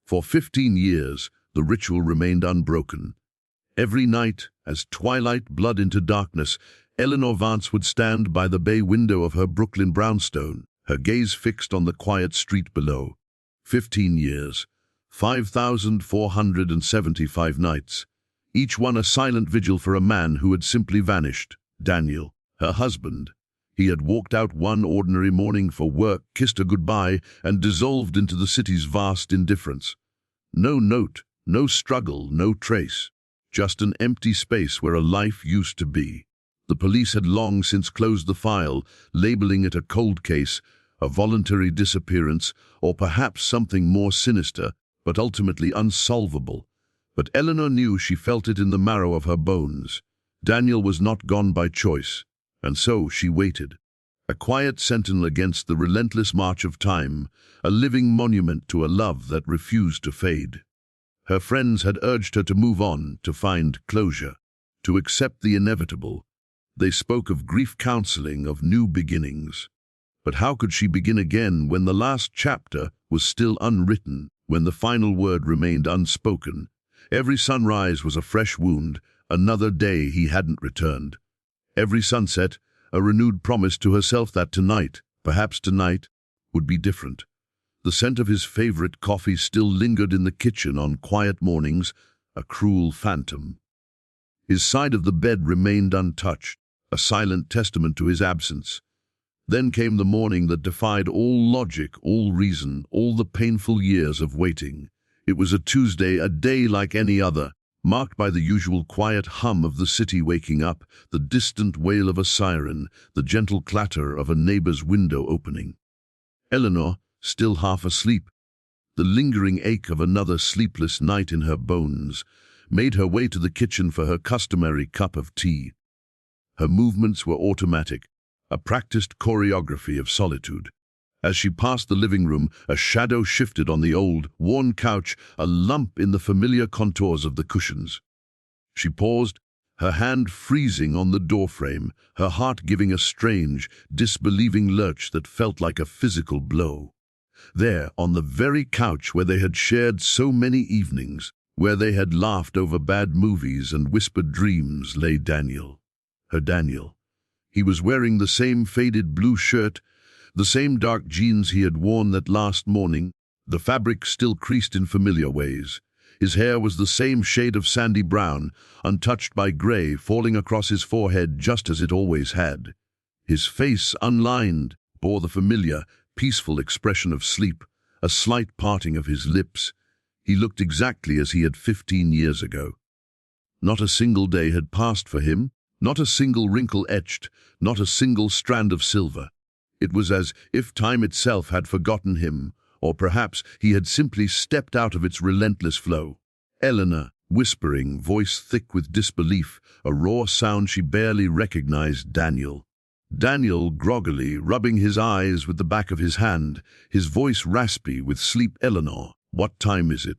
For 15 years, the ritual remained unbroken. Every night, as twilight bled into darkness, Eleanor Vance would stand by the bay window of her Brooklyn brownstone, her gaze fixed on the quiet street below. 15 years, 5,475 nights, each one a silent vigil for a man who had simply vanished, Daniel, her husband. He had walked out one ordinary morning for work, kissed her goodbye, and dissolved into the city's vast indifference. No note, no struggle, no trace. Just an empty space where a life used to be. The police had long since closed the file, labeling it a cold case, a voluntary disappearance, or perhaps something more sinister, but ultimately unsolvable. But Eleanor knew, she felt it in the marrow of her bones. Daniel was not gone by choice, and so she waited. A quiet sentinel against the relentless march of time, a living monument to a love that refused to fade. Her friends had urged her to move on, to find closure, to accept the inevitable. They spoke of grief counseling, of new beginnings. But how could she begin again when the last chapter was still unwritten, when the final word remained unspoken? Every sunrise was a fresh wound, another day he hadn't returned. Every sunset, a renewed promise to herself that tonight, perhaps tonight, would be different. The scent of his favorite coffee still lingered in the kitchen on quiet mornings, a cruel phantom. His side of the bed remained untouched, a silent testament to his absence. Then came the morning that defied all logic, all reason, all the painful years of waiting. It was a Tuesday, a day like any other, marked by the usual quiet hum of the city waking up, the distant wail of a siren, the gentle clatter of a neighbor's window opening. Eleanor, still half asleep, the lingering ache of another sleepless night in her bones, made her way to the kitchen for her customary cup of tea. Her movements were automatic, a practiced choreography of solitude. As she passed the living room, a shadow shifted on the old, worn couch, a lump in the familiar contours of the cushions. She paused, her hand freezing on the doorframe, her heart giving a strange, disbelieving lurch that felt like a physical blow. There, on the very couch where they had shared so many evenings, where they had laughed over bad movies and whispered dreams, lay Daniel. Her Daniel. He was wearing the same faded blue shirt, the same dark jeans he had worn that last morning, the fabric still creased in familiar ways. His hair was the same shade of sandy brown, untouched by gray, falling across his forehead just as it always had. His face, unlined, bore the familiar, peaceful expression of sleep, a slight parting of his lips. He looked exactly as he had 15 years ago. Not a single day had passed for him, not a single wrinkle etched, not a single strand of silver. It was as if time itself had forgotten him, or perhaps he had simply stepped out of its relentless flow. Eleanor, whispering, voice thick with disbelief, a raw sound she barely recognized. Daniel. Daniel, groggily, rubbing his eyes with the back of his hand, his voice raspy with sleep. Eleanor, what time is it?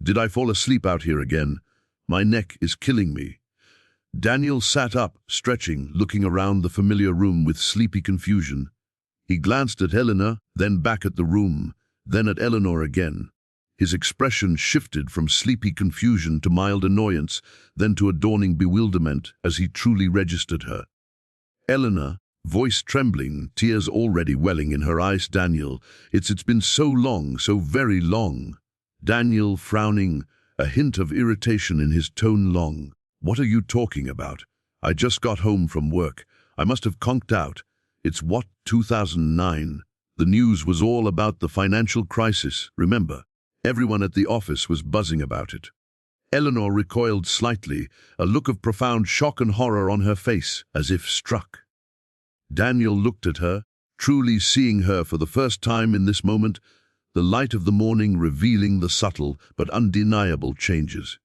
Did I fall asleep out here again? My neck is killing me. Daniel sat up, stretching, looking around the familiar room with sleepy confusion. He glanced at Eleanor, then back at the room, then at Eleanor again. His expression shifted from sleepy confusion to mild annoyance, then to a dawning bewilderment as he truly registered her. Eleanor, voice trembling, tears already welling in her eyes. Daniel, it's been so long, so very long. Daniel, frowning, a hint of irritation in his tone. Long. What are you talking about? I just got home from work. I must have conked out. It's what, 2009? The news was all about the financial crisis, remember? Everyone at the office was buzzing about it. Eleanor recoiled slightly, a look of profound shock and horror on her face, as if struck. Daniel looked at her, truly seeing her for the first time in this moment, the light of the morning revealing the subtle but undeniable changes.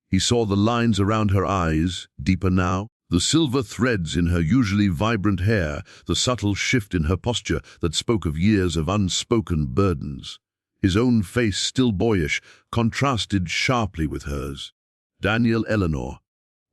He saw the lines around her eyes, deeper now, the silver threads in her usually vibrant hair, the subtle shift in her posture that spoke of years of unspoken burdens. His own face, still boyish, contrasted sharply with hers. Daniel. Eleanor,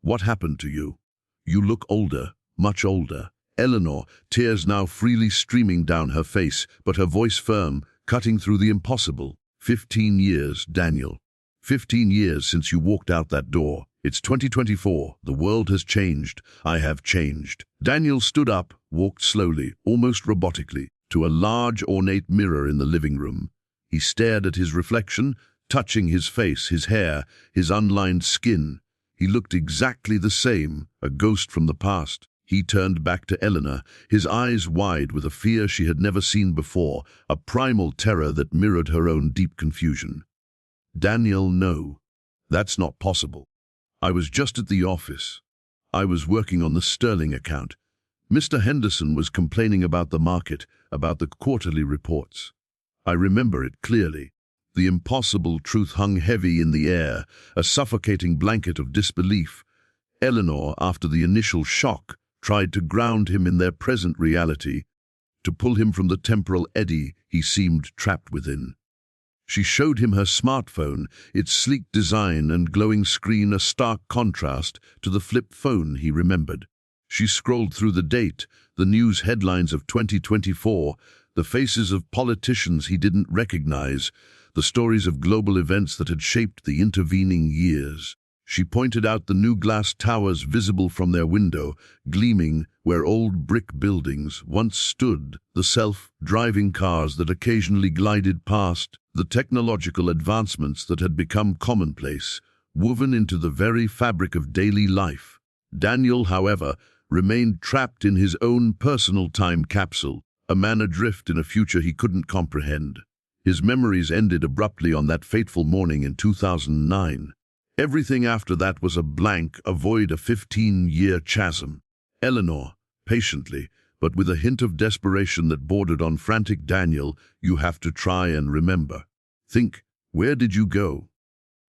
what happened to you? You look older, much older. Eleanor, tears now freely streaming down her face, but her voice firm, cutting through the impossible. 15 years, Daniel. 15 years since you walked out that door. It's 2024. The world has changed. I have changed. Daniel stood up, walked slowly, almost robotically, to a large, ornate mirror in the living room. He stared at his reflection, touching his face, his hair, his unlined skin. He looked exactly the same, a ghost from the past. He turned back to Eleanor, his eyes wide with a fear she had never seen before, a primal terror that mirrored her own deep confusion. Daniel, no. That's not possible. I was just at the office. I was working on the Sterling account. Mr. Henderson was complaining about the market, about the quarterly reports. I remember it clearly. The impossible truth hung heavy in the air, a suffocating blanket of disbelief. Eleanor, after the initial shock, tried to ground him in their present reality, to pull him from the temporal eddy he seemed trapped within. She showed him her smartphone, its sleek design and glowing screen a stark contrast to the flip phone he remembered. She scrolled through the date, the news headlines of 2024, the faces of politicians he didn't recognize, the stories of global events that had shaped the intervening years. She pointed out the new glass towers visible from their window, gleaming where old brick buildings once stood, the self-driving cars that occasionally glided past, the technological advancements that had become commonplace, woven into the very fabric of daily life. Daniel, however, remained trapped in his own personal time capsule, a man adrift in a future he couldn't comprehend. His memories ended abruptly on that fateful morning in 2009. Everything after that was a blank, a void, a 15-year chasm. Eleanor, patiently, but with a hint of desperation that bordered on frantic, Daniel, you have to try and remember. Think, where did you go?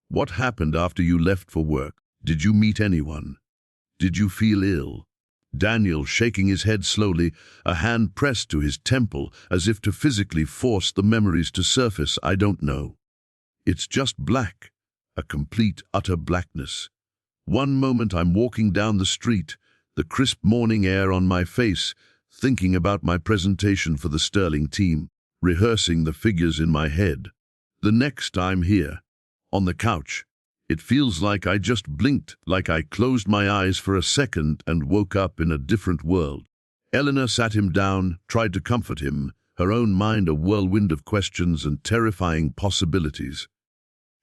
What happened after you left for work? Did you meet anyone? Did you feel ill? Daniel, shaking his head slowly, a hand pressed to his temple as if to physically force the memories to surface. I don't know. It's just black. A complete, utter blackness. One moment I'm walking down the street, the crisp morning air on my face, thinking about my presentation for the Sterling team, rehearsing the figures in my head. The next I'm here, on the couch. It feels like I just blinked, like I closed my eyes for a second and woke up in a different world. Eleanor sat him down, tried to comfort him, her own mind a whirlwind of questions and terrifying possibilities.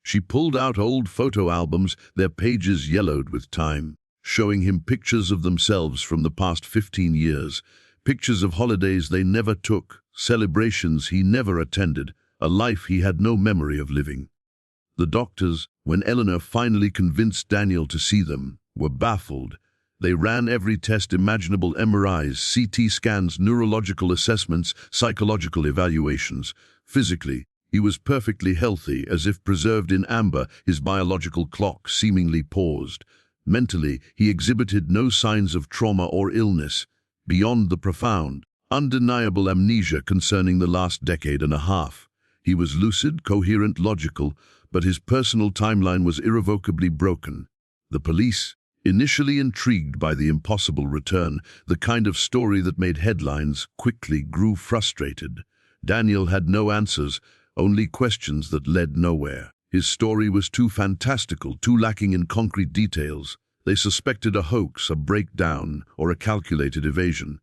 She pulled out old photo albums, their pages yellowed with time, showing him pictures of themselves from the past 15 years, pictures of holidays they never took, celebrations he never attended, a life he had no memory of living. The doctors, when Eleanor finally convinced Daniel to see them, were baffled. They ran every test imaginable: MRIs, CT scans, neurological assessments, psychological evaluations. Physically, he was perfectly healthy, as if preserved in amber, his biological clock seemingly paused. Mentally, he exhibited no signs of trauma or illness, beyond the profound, undeniable amnesia concerning the last decade and a half. He was lucid, coherent, logical, but his personal timeline was irrevocably broken. The police, initially intrigued by the impossible return, the kind of story that made headlines, quickly grew frustrated. Daniel had no answers, only questions that led nowhere. His story was too fantastical, too lacking in concrete details. They suspected a hoax, a breakdown, or a calculated evasion.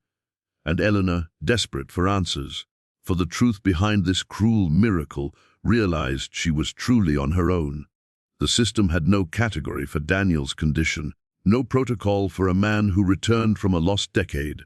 And Eleanor, desperate for answers, for the truth behind this cruel miracle, realized she was truly on her own. The system had no category for Daniel's condition, no protocol for a man who returned from a lost decade.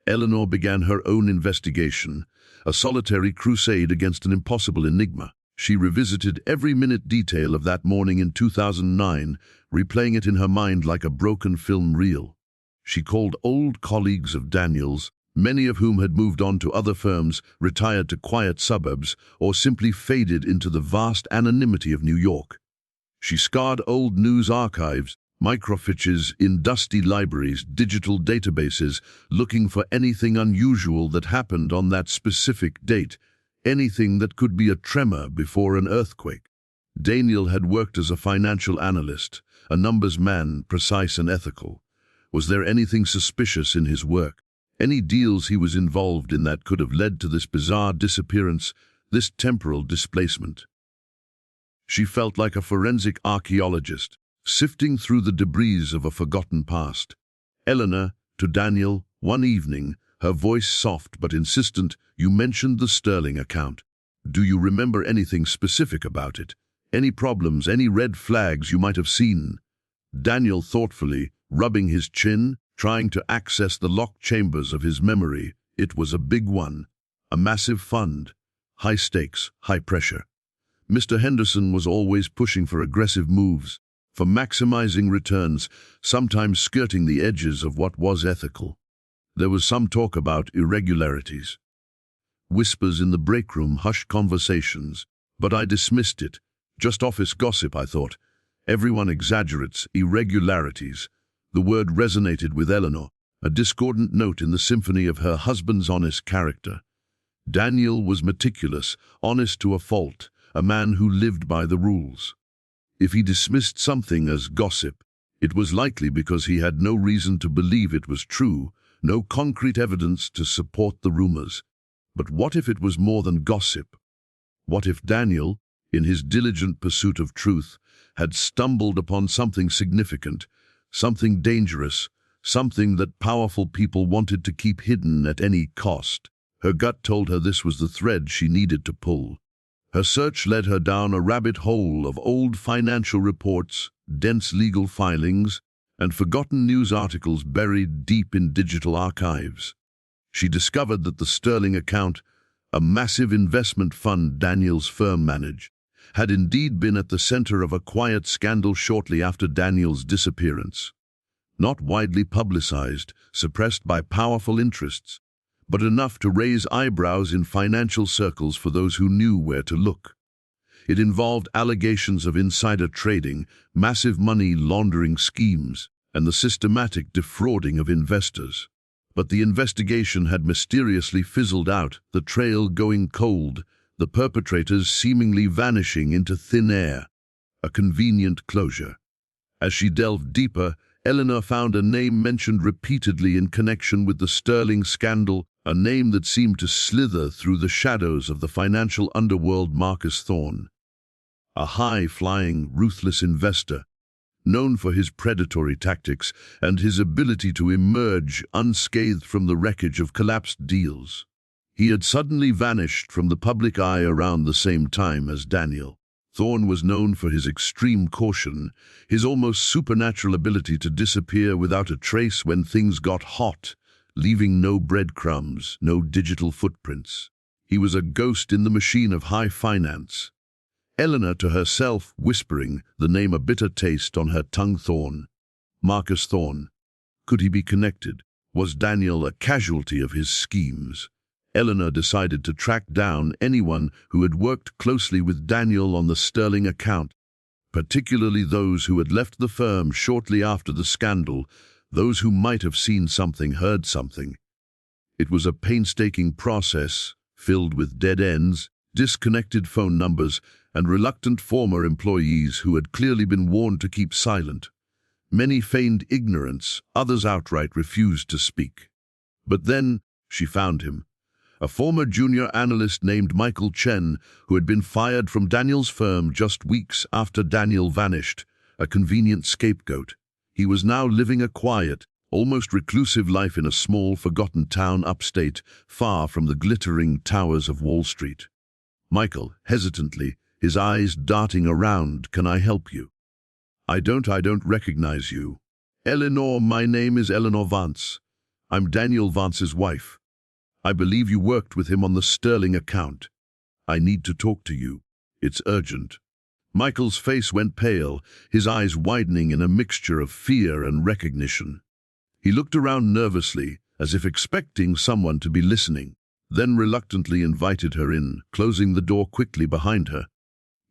Eleanor began her own investigation, a solitary crusade against an impossible enigma. She revisited every minute detail of that morning in 2009, replaying it in her mind like a broken film reel. She called old colleagues of Daniel's, many of whom had moved on to other firms, retired to quiet suburbs, or simply faded into the vast anonymity of New York. She scoured old news archives, microfiches in dusty libraries, digital databases, looking for anything unusual that happened on that specific date, anything that could be a tremor before an earthquake. Daniel had worked as a financial analyst, a numbers man, precise and ethical. Was there anything suspicious in his work? Any deals he was involved in that could have led to this bizarre disappearance, this temporal displacement? She felt like a forensic archaeologist, sifting through the debris of a forgotten past. Eleanor, to Daniel, one evening, her voice soft but insistent, "You mentioned the Sterling account. Do you remember anything specific about it? Any problems, any red flags you might have seen?" Daniel thoughtfully, rubbing his chin, trying to access the locked chambers of his memory. It was a big one. A massive fund. High stakes, high pressure. Mr. Henderson was always pushing for aggressive moves, for maximizing returns, sometimes skirting the edges of what was ethical. There was some talk about irregularities. Whispers in the break room, hushed conversations, but I dismissed it. Just office gossip, I thought. Everyone exaggerates irregularities. The word resonated with Eleanor, a discordant note in the symphony of her husband's honest character. Daniel was meticulous, honest to a fault, a man who lived by the rules. If he dismissed something as gossip, it was likely because he had no reason to believe it was true, no concrete evidence to support the rumors. But what if it was more than gossip? What if Daniel, in his diligent pursuit of truth, had stumbled upon something significant, something dangerous, something that powerful people wanted to keep hidden at any cost? Her gut told her this was the thread she needed to pull. Her search led her down a rabbit hole of old financial reports, dense legal filings, and forgotten news articles buried deep in digital archives. She discovered that the Sterling account, a massive investment fund Daniel's firm managed, had indeed been at the center of a quiet scandal shortly after Daniel's disappearance. Not widely publicized, suppressed by powerful interests, but enough to raise eyebrows in financial circles for those who knew where to look. It involved allegations of insider trading, massive money laundering schemes, and the systematic defrauding of investors. But the investigation had mysteriously fizzled out, the trail going cold, the perpetrators seemingly vanishing into thin air. A convenient closure. As she delved deeper, Eleanor found a name mentioned repeatedly in connection with the Sterling scandal, a name that seemed to slither through the shadows of the financial underworld. Marcus Thorne. A high-flying, ruthless investor, known for his predatory tactics and his ability to emerge unscathed from the wreckage of collapsed deals. He had suddenly vanished from the public eye around the same time as Daniel. Thorne was known for his extreme caution, his almost supernatural ability to disappear without a trace when things got hot, leaving no breadcrumbs, no digital footprints. He was a ghost in the machine of high finance. Eleanor to herself whispering, the name a bitter taste on her tongue. Thorne. Marcus Thorne. Could he be connected? Was Daniel a casualty of his schemes? Eleanor decided to track down anyone who had worked closely with Daniel on the Sterling account, particularly those who had left the firm shortly after the scandal, those who might have seen something, heard something. It was a painstaking process, filled with dead ends, disconnected phone numbers, and reluctant former employees who had clearly been warned to keep silent. Many feigned ignorance, others outright refused to speak. But then she found him. A former junior analyst named Michael Chen, who had been fired from Daniel's firm just weeks after Daniel vanished, a convenient scapegoat. He was now living a quiet, almost reclusive life in a small, forgotten town upstate, far from the glittering towers of Wall Street. Michael, hesitantly, his eyes darting around, "Can I help you?" I don't recognize you." "Eleanor, my name is Eleanor Vance. I'm Daniel Vance's wife. I believe you worked with him on the Sterling account. I need to talk to you. It's urgent." Michael's face went pale, his eyes widening in a mixture of fear and recognition. He looked around nervously, as if expecting someone to be listening, then reluctantly invited her in, closing the door quickly behind her.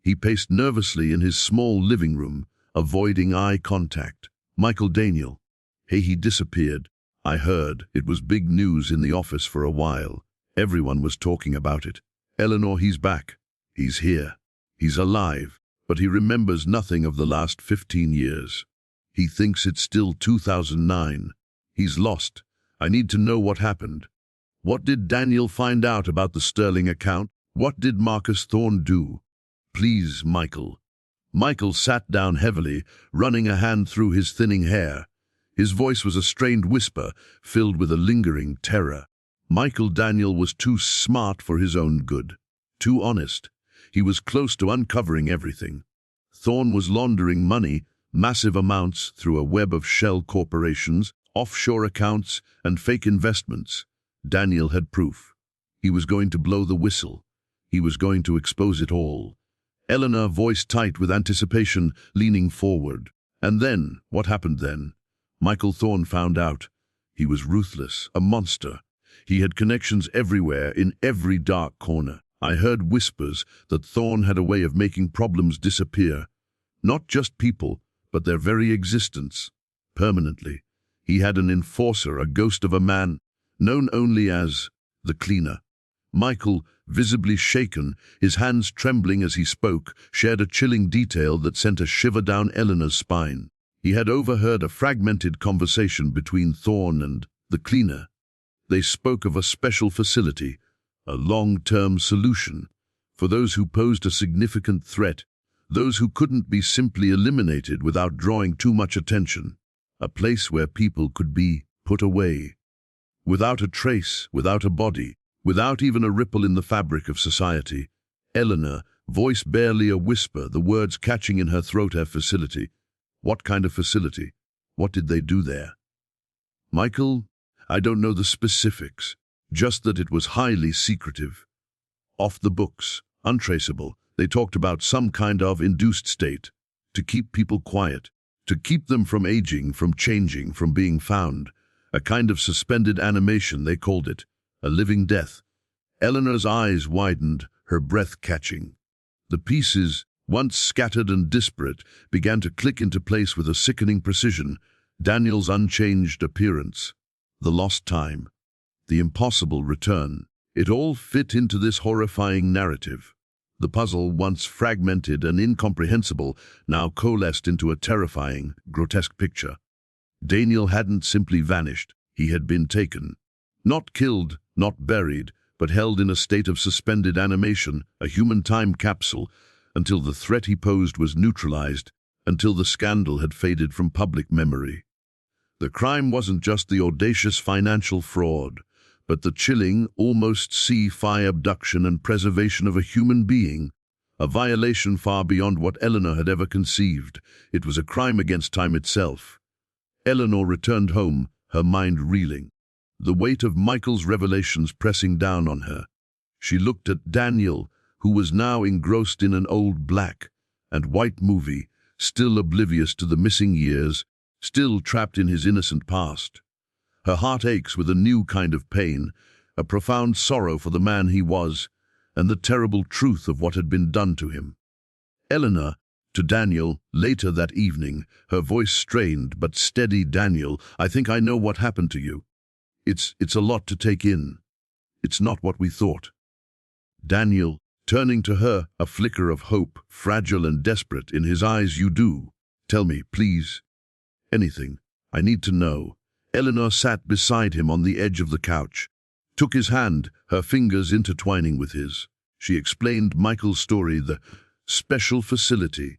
He paced nervously in his small living room, avoiding eye contact. "Michael Daniel." "Hey, he disappeared. I heard. It was big news in the office for a while. Everyone was talking about it. Eleanor, he's back. He's here. He's alive, but he remembers nothing of the last 15 years. He thinks it's still 2009. He's lost. I need to know what happened. What did Daniel find out about the Sterling account? What did Marcus Thorne do? Please, Michael." Michael sat down heavily, running a hand through his thinning hair. His voice was a strained whisper, filled with a lingering terror. Michael Daniel was too smart for his own good, too honest. He was close to uncovering everything. Thorne was laundering money, massive amounts, through a web of shell corporations, offshore accounts, and fake investments. Daniel had proof. He was going to blow the whistle. He was going to expose it all. Eleanor, voice tight with anticipation, leaning forward. And then, what happened then? Michael Thorne found out. He was ruthless, a monster. He had connections everywhere, in every dark corner. I heard whispers that Thorne had a way of making problems disappear. Not just people, but their very existence. Permanently. He had an enforcer, a ghost of a man, known only as the Cleaner. Michael, visibly shaken, his hands trembling as he spoke, shared a chilling detail that sent a shiver down Eleanor's spine. He had overheard a fragmented conversation between Thorne and the Cleaner. They spoke of a special facility, a long-term solution, for those who posed a significant threat, those who couldn't be simply eliminated without drawing too much attention, a place where people could be put away, without a trace, without a body, without even a ripple in the fabric of society. Eleanor, voice barely a whisper, the words catching in her throat. Her facility. What kind of facility? What did they do there? Michael, I don't know the specifics, just that it was highly secretive. Off the books, untraceable. They talked about some kind of induced state, to keep people quiet, to keep them from aging, from changing, from being found. A kind of suspended animation, they called it, a living death. Eleanor's eyes widened, her breath catching. The pieces, once scattered and disparate, began to click into place with a sickening precision. Daniel's unchanged appearance, the lost time, the impossible return. It all fit into this horrifying narrative. The puzzle, once fragmented and incomprehensible, now coalesced into a terrifying, grotesque picture. Daniel hadn't simply vanished. He had been taken. Not killed, not buried, but held in a state of suspended animation, a human time capsule, until the threat he posed was neutralized, until the scandal had faded from public memory. The crime wasn't just the audacious financial fraud, but the chilling, almost sci-fi abduction and preservation of a human being, a violation far beyond what Eleanor had ever conceived. It was a crime against time itself. Eleanor returned home, her mind reeling, the weight of Michael's revelations pressing down on her. She looked at Daniel, who was now engrossed in an old black and white movie, still oblivious to the missing years, still trapped in his innocent past. Her heart aches with a new kind of pain, a profound sorrow for the man he was, and the terrible truth of what had been done to him. Eleanor, to Daniel, later that evening, her voice strained but steady. Daniel, I think I know what happened to you. It's a lot to take in. It's not what we thought. Daniel, turning to her, a flicker of hope, fragile and desperate in his eyes. You do. Tell me, please. Anything. I need to know. Eleanor sat beside him on the edge of the couch, took his hand, her fingers intertwining with his. She explained Michael's story, the special facility,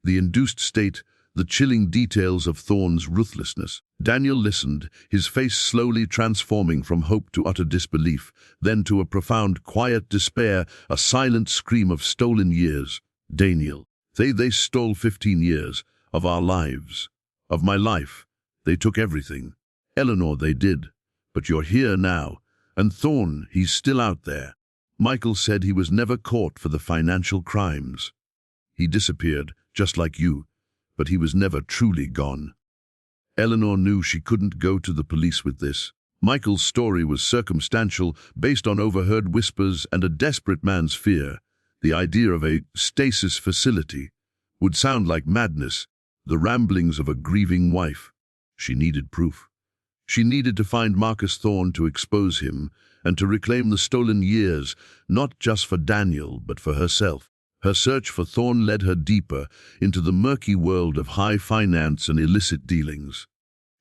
the induced state, the chilling details of Thorne's ruthlessness. Daniel listened, his face slowly transforming from hope to utter disbelief, then to a profound, quiet despair, a silent scream of stolen years. Daniel, they stole 15 years of our lives, of my life. They took everything. Eleanor, they did. But you're here now. And Thorne, he's still out there. Michael said he was never caught for the financial crimes. He disappeared, just like you, but he was never truly gone. Eleanor knew she couldn't go to the police with this. Michael's story was circumstantial, based on overheard whispers and a desperate man's fear. The idea of a stasis facility would sound like madness, the ramblings of a grieving wife. She needed proof. She needed to find Marcus Thorne, to expose him and to reclaim the stolen years, not just for Daniel, but for herself. Her search for Thorne led her deeper into the murky world of high finance and illicit dealings.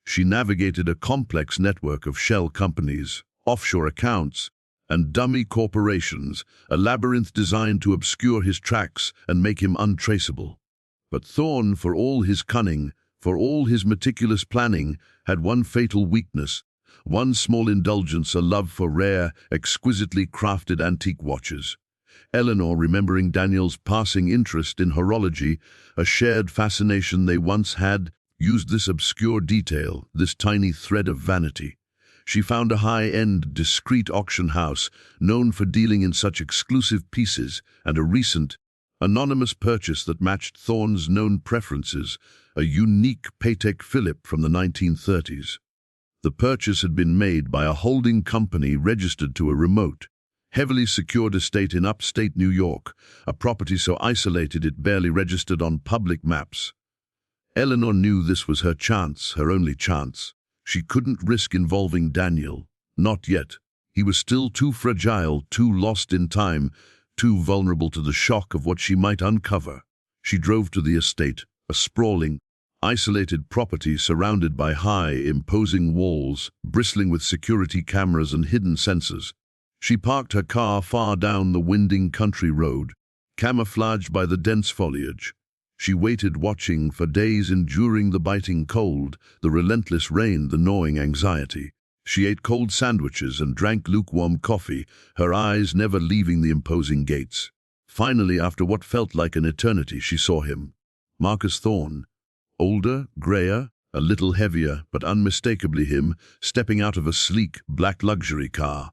She navigated a complex network of shell companies, offshore accounts, and dummy corporations, a labyrinth designed to obscure his tracks and make him untraceable. But Thorne, for all his cunning, for all his meticulous planning, had one fatal weakness, one small indulgence, a love for rare, exquisitely crafted antique watches. Eleanor, remembering Daniel's passing interest in horology, a shared fascination they once had, used this obscure detail, this tiny thread of vanity. She found a high-end, discreet auction house known for dealing in such exclusive pieces, and a recent, anonymous purchase that matched Thorne's known preferences, a unique Patek Philippe from the 1930s. The purchase had been made by a holding company registered to a remote, heavily secured estate in upstate New York, a property so isolated it barely registered on public maps. Eleanor knew this was her chance, her only chance. She couldn't risk involving Daniel. Not yet. He was still too fragile, too lost in time, too vulnerable to the shock of what she might uncover. She drove to the estate, a sprawling, isolated property surrounded by high, imposing walls, bristling with security cameras and hidden sensors. She parked her car far down the winding country road, camouflaged by the dense foliage. She waited, watching, for days, enduring the biting cold, the relentless rain, the gnawing anxiety. She ate cold sandwiches and drank lukewarm coffee, her eyes never leaving the imposing gates. Finally, after what felt like an eternity, she saw him. Marcus Thorne. Older, grayer, a little heavier, but unmistakably him, stepping out of a sleek, black luxury car.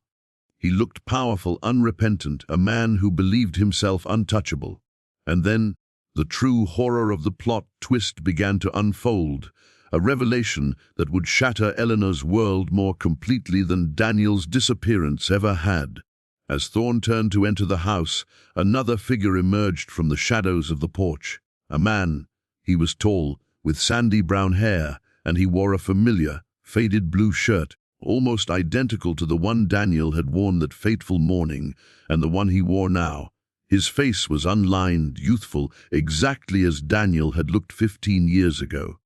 He looked powerful, unrepentant, a man who believed himself untouchable. And then, the true horror of the plot twist began to unfold, a revelation that would shatter Eleanor's world more completely than Daniel's disappearance ever had. As Thorne turned to enter the house, another figure emerged from the shadows of the porch. A man. He was tall, with sandy brown hair, and he wore a familiar, faded blue shirt, almost identical to the one Daniel had worn that fateful morning, and the one he wore now. His face was unlined, youthful, exactly as Daniel had looked 15 years ago.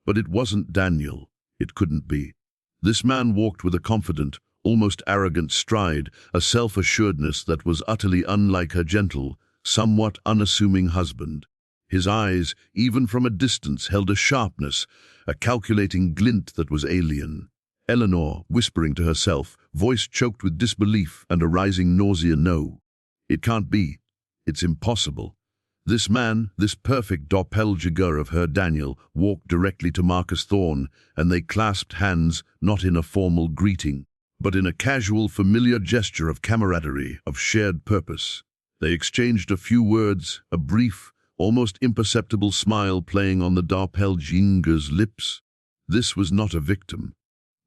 But it wasn't Daniel. It couldn't be. This man walked with a confident, almost arrogant stride, a self-assuredness that was utterly unlike her gentle, somewhat unassuming husband. His eyes, even from a distance, held a sharpness, a calculating glint that was alien. Eleanor, whispering to herself, voice choked with disbelief and a rising nausea, no. It can't be. It's impossible. This man, this perfect doppelganger of her Daniel, walked directly to Marcus Thorne, and they clasped hands, not in a formal greeting, but in a casual, familiar gesture of camaraderie, of shared purpose. They exchanged a few words, a brief, almost imperceptible smile playing on the doppelganger's lips. This was not a victim.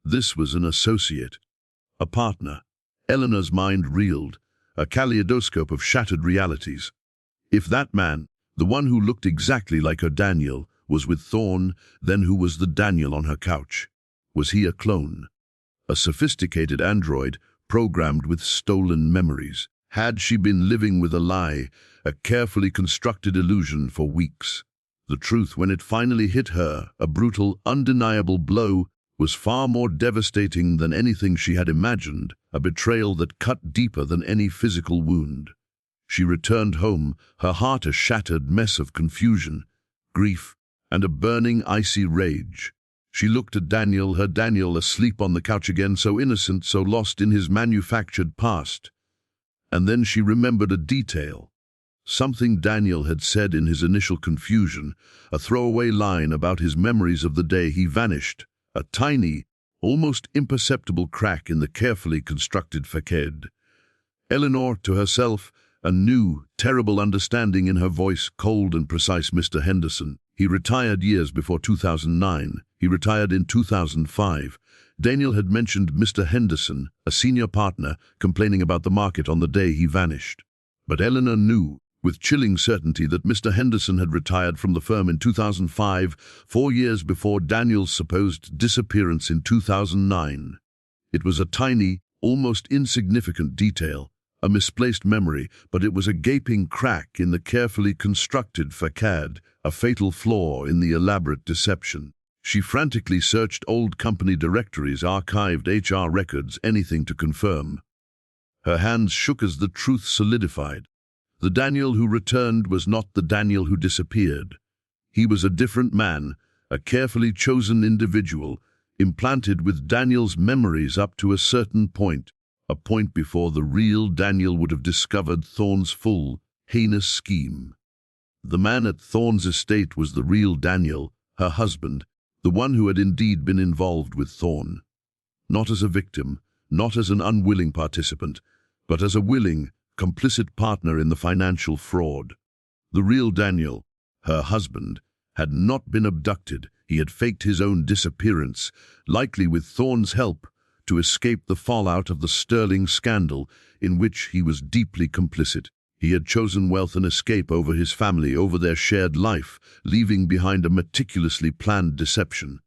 This was an associate, a partner. Eleanor's mind reeled, a kaleidoscope of shattered realities. If that man, the one who looked exactly like her Daniel, was with Thorne, then who was the Daniel on her couch? Was he a clone? A sophisticated android, programmed with stolen memories? Had she been living with a lie, a carefully constructed illusion for weeks? The truth, when it finally hit her, a brutal, undeniable blow, was far more devastating than anything she had imagined, a betrayal that cut deeper than any physical wound. She returned home, her heart a shattered mess of confusion, grief, and a burning, icy rage. She looked at Daniel, her Daniel asleep on the couch again, so innocent, so lost in his manufactured past. And then she remembered a detail. Something Daniel had said in his initial confusion, a throwaway line about his memories of the day he vanished. A tiny, almost imperceptible crack in the carefully constructed facade. Eleanor, to herself, a new, terrible understanding in her voice, cold and precise. Mr. Henderson. He retired years before 2009. He retired in 2005. Daniel had mentioned Mr. Henderson, a senior partner, complaining about the market on the day he vanished. But Eleanor knew, with chilling certainty, that Mr. Henderson had retired from the firm in 2005, 4 years before Daniel's supposed disappearance in 2009. It was a tiny, almost insignificant detail, a misplaced memory, but it was a gaping crack in the carefully constructed facade, a fatal flaw in the elaborate deception. She frantically searched old company directories, archived HR records, anything to confirm. Her hands shook as the truth solidified. The Daniel who returned was not the Daniel who disappeared. He was a different man, a carefully chosen individual, implanted with Daniel's memories up to a certain point, a point before the real Daniel would have discovered Thorne's full, heinous scheme. The man at Thorne's estate was the real Daniel, her husband, the one who had indeed been involved with Thorne. Not as a victim, not as an unwilling participant, but as a willing, complicit partner in the financial fraud. The real Daniel, her husband, had not been abducted. He had faked his own disappearance, likely with Thorne's help, to escape the fallout of the Sterling scandal in which he was deeply complicit. He had chosen wealth and escape over his family, over their shared life, leaving behind a meticulously planned deception.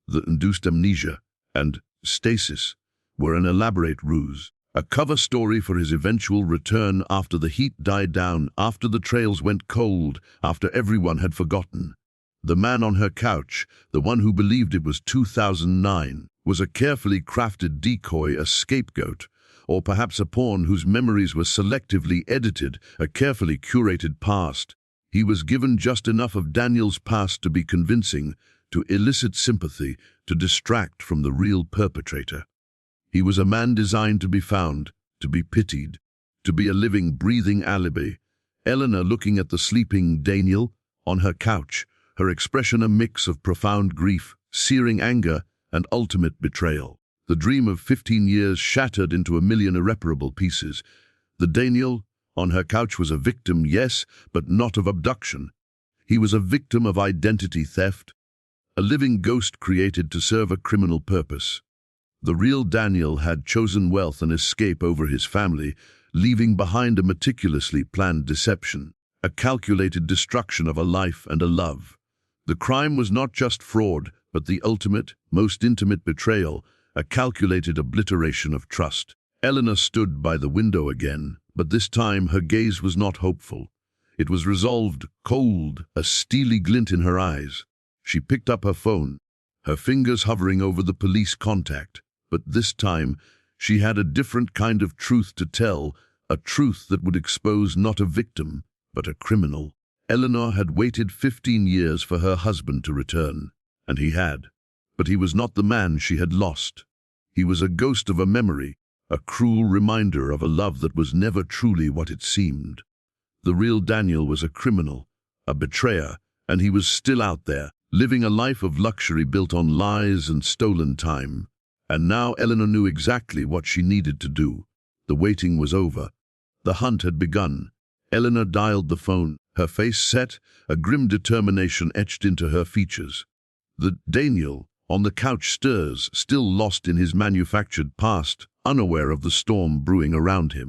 The induced amnesia and stasis were an elaborate ruse, a cover story for his eventual return after the heat died down, after the trails went cold, after everyone had forgotten. The man on her couch, the one who believed it was 2009, was a carefully crafted decoy, a scapegoat, or perhaps a pawn whose memories were selectively edited, a carefully curated past. He was given just enough of Daniel's past to be convincing, to elicit sympathy, to distract from the real perpetrator. He was a man designed to be found, to be pitied, to be a living, breathing alibi. Eleanor, looking at the sleeping Daniel on her couch, her expression a mix of profound grief, searing anger, and ultimate betrayal. The dream of 15 years shattered into a million irreparable pieces. The Daniel on her couch was a victim, yes, but not of abduction. He was a victim of identity theft, a living ghost created to serve a criminal purpose. The real Daniel had chosen wealth and escape over his family, leaving behind a meticulously planned deception, a calculated destruction of a life and a love. The crime was not just fraud, but the ultimate, most intimate betrayal, a calculated obliteration of trust. Eleanor stood by the window again, but this time her gaze was not hopeful. It was resolved, cold, a steely glint in her eyes. She picked up her phone, her fingers hovering over the police contact. But this time, she had a different kind of truth to tell, a truth that would expose not a victim, but a criminal. Eleanor had waited 15 years for her husband to return, and he had. But he was not the man she had lost. He was a ghost of a memory, a cruel reminder of a love that was never truly what it seemed. The real Daniel was a criminal, a betrayer, and he was still out there, living a life of luxury built on lies and stolen time. And now Eleanor knew exactly what she needed to do. The waiting was over. The hunt had begun. Eleanor dialed the phone, her face set, a grim determination etched into her features. The Daniel on the couch stirs, still lost in his manufactured past, unaware of the storm brewing around him.